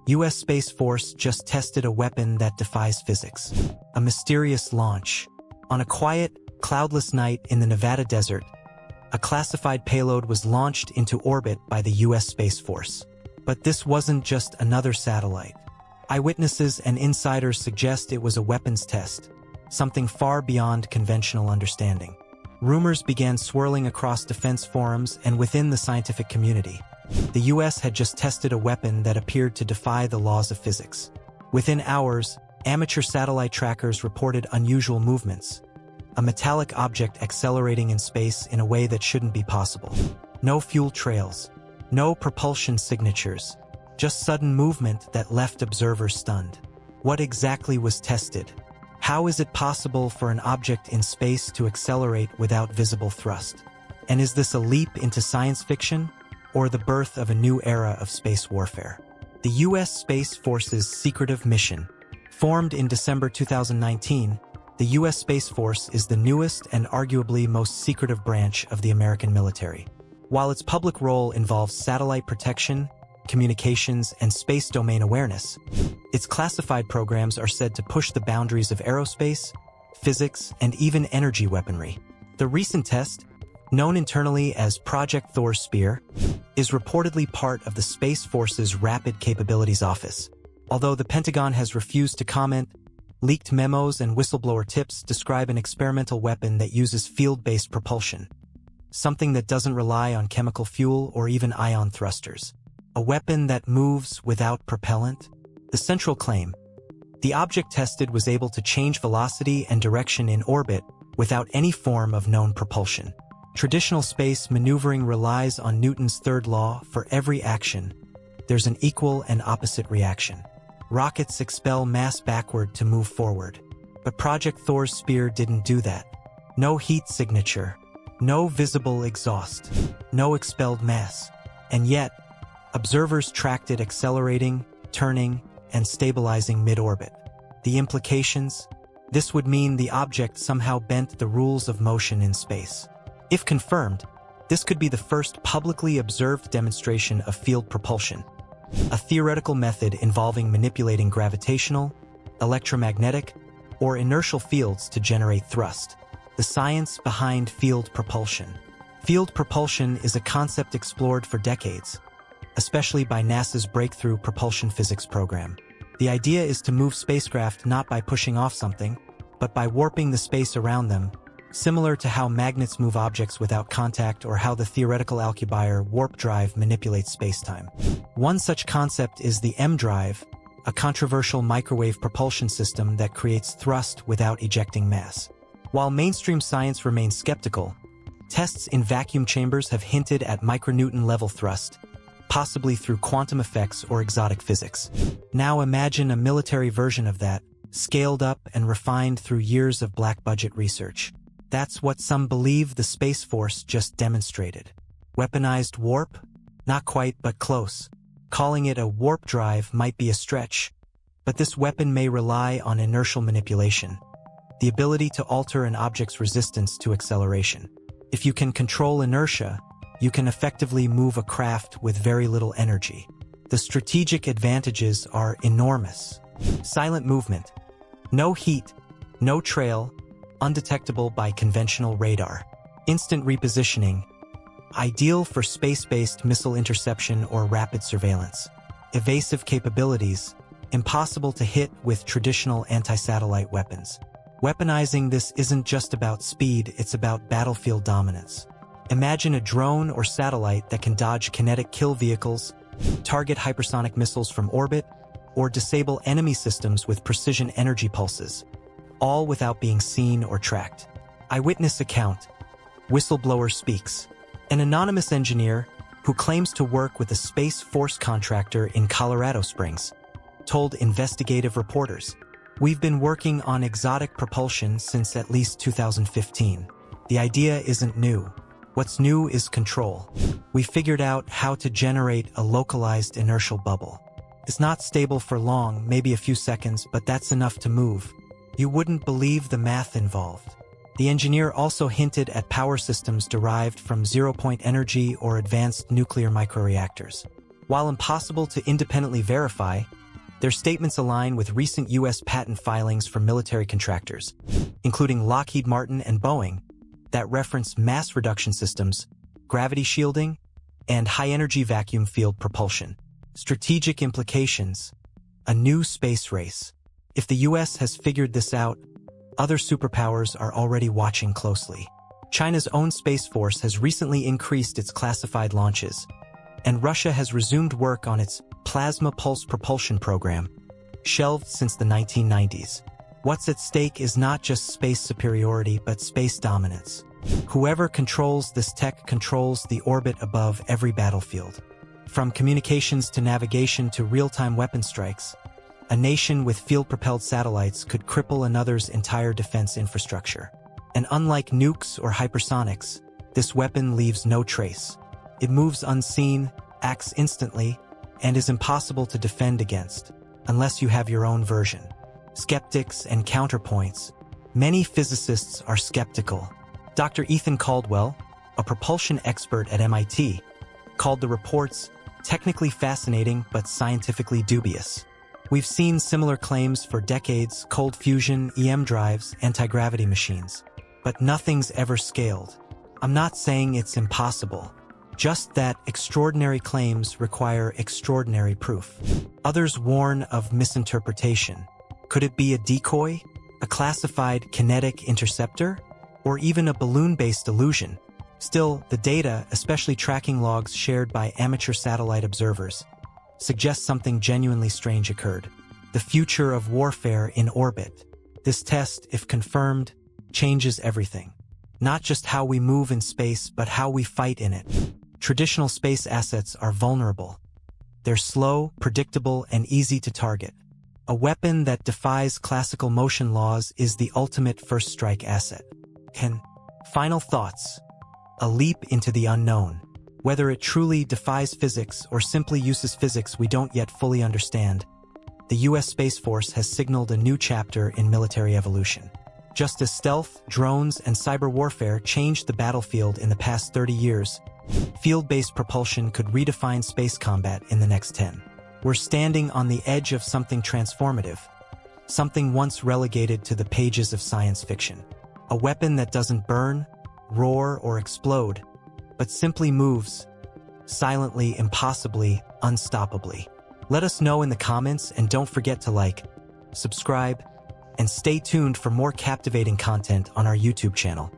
U.S. Space Force just tested a weapon that defies physics. A mysterious launch. On a quiet, cloudless night in the Nevada desert, a classified payload was launched into orbit by the U.S. Space Force. But this wasn't just another satellite. Eyewitnesses and insiders suggest it was a weapons test, something far beyond conventional understanding. Rumors began swirling across defense forums and within the scientific community. The U.S. had just tested a weapon that appeared to defy the laws of physics. Within hours, amateur satellite trackers reported unusual movements, a metallic object accelerating in space in a way that shouldn't be possible. No fuel trails, no propulsion signatures, just sudden movement that left observers stunned. What exactly was tested? How is it possible for an object in space to accelerate without visible thrust? And is this a leap into science fiction, or the birth of a new era of space warfare? The U.S. Space Force's secretive mission. Formed in December 2019, the U.S. Space Force is the newest and arguably most secretive branch of the American military. While its public role involves satellite protection, communications, and space domain awareness, its classified programs are said to push the boundaries of aerospace, physics, and even energy weaponry. The recent test, known internally as Project Thor Spear, is reportedly part of the Space Force's Rapid Capabilities Office. Although the Pentagon has refused to comment, leaked memos and whistleblower tips describe an experimental weapon that uses field-based propulsion, something that doesn't rely on chemical fuel or even ion thrusters. A weapon that moves without propellant? The central claim: the object tested was able to change velocity and direction in orbit without any form of known propulsion. Traditional space maneuvering relies on Newton's third law. For every action, there's an equal and opposite reaction. Rockets expel mass backward to move forward. But Project Thor's Spear didn't do that. No heat signature, no visible exhaust, no expelled mass. And yet, observers tracked it accelerating, turning, and stabilizing mid-orbit. The implications? This would mean the object somehow bent the rules of motion in space. If confirmed, this could be the first publicly observed demonstration of field propulsion, a theoretical method involving manipulating gravitational, electromagnetic, or inertial fields to generate thrust. The science behind field propulsion. Field propulsion is a concept explored for decades, especially by NASA's Breakthrough Propulsion Physics program. The idea is to move spacecraft not by pushing off something, but by warping the space around them, similar to how magnets move objects without contact or how the theoretical Alcubierre warp drive manipulates spacetime. One such concept is the M-drive, a controversial microwave propulsion system that creates thrust without ejecting mass. While mainstream science remains skeptical, tests in vacuum chambers have hinted at micronewton level thrust, possibly through quantum effects or exotic physics. Now imagine a military version of that, scaled up and refined through years of black-budget research. That's what some believe the Space Force just demonstrated. Weaponized warp? Not quite, but close. Calling it a warp drive might be a stretch, but this weapon may rely on inertial manipulation, the ability to alter an object's resistance to acceleration. If you can control inertia, you can effectively move a craft with very little energy. The strategic advantages are enormous. Silent movement. No heat, no trail, undetectable by conventional radar. Instant repositioning. Ideal for space-based missile interception or rapid surveillance. Evasive capabilities. Impossible to hit with traditional anti-satellite weapons. Weaponizing this isn't just about speed, it's about battlefield dominance. Imagine a drone or satellite that can dodge kinetic kill vehicles, target hypersonic missiles from orbit, or disable enemy systems with precision energy pulses, all without being seen or tracked. Eyewitness account. Whistleblower speaks. An anonymous engineer, who claims to work with a Space Force contractor in Colorado Springs, told investigative reporters, "We've been working on exotic propulsion since at least 2015. The idea isn't new. What's new is control. We figured out how to generate a localized inertial bubble. It's not stable for long, maybe a few seconds, but that's enough to move. You wouldn't believe the math involved." The engineer also hinted at power systems derived from zero-point energy or advanced nuclear microreactors. While impossible to independently verify, Their statements align with recent U.S. patent filings from military contractors, including Lockheed Martin and Boeing, that reference mass reduction systems, gravity shielding, and high-energy vacuum field propulsion. Strategic implications: a new space race. If the U.S. has figured this out, other superpowers are already watching closely. China's own Space Force has recently increased its classified launches, and Russia has resumed work on its plasma pulse propulsion program, shelved since the 1990s. What's at stake is not just space superiority but space dominance. Whoever controls this tech controls the orbit above every battlefield. From communications to navigation to real-time weapon strikes, a nation with field-propelled satellites could cripple another's entire defense infrastructure. And unlike nukes or hypersonics, this weapon leaves no trace. It moves unseen, acts instantly, and is impossible to defend against, unless you have your own version. Skeptics and counterpoints. Many physicists are skeptical. Dr. Ethan Caldwell, a propulsion expert at MIT, called the reports technically fascinating but scientifically dubious. We've seen similar claims for decades: cold fusion, EM drives, anti-gravity machines. But nothing's ever scaled. I'm not saying it's impossible, just that extraordinary claims require extraordinary proof. Others warn of misinterpretation. Could it be a decoy, a classified kinetic interceptor, or even a balloon-based illusion? Still, the data, especially tracking logs shared by amateur satellite observers, suggests something genuinely strange occurred. The future of warfare in orbit. This test, if confirmed, changes everything. Not just how we move in space, but how we fight in it. Traditional space assets are vulnerable. They're slow, predictable, and easy to target. A weapon that defies classical motion laws is the ultimate first strike asset. Final thoughts. A leap into the unknown. Whether it truly defies physics or simply uses physics we don't yet fully understand, the U.S. Space Force has signaled a new chapter in military evolution. Just as stealth, drones, and cyber warfare changed the battlefield in the past 30 years, field-based propulsion could redefine space combat in the next 10. We're standing on the edge of something transformative, something once relegated to the pages of science fiction. A weapon that doesn't burn, roar, or explode, but simply moves, silently, impossibly, unstoppably. Let us know in the comments, and don't forget to like, subscribe, and stay tuned for more captivating content on our YouTube channel.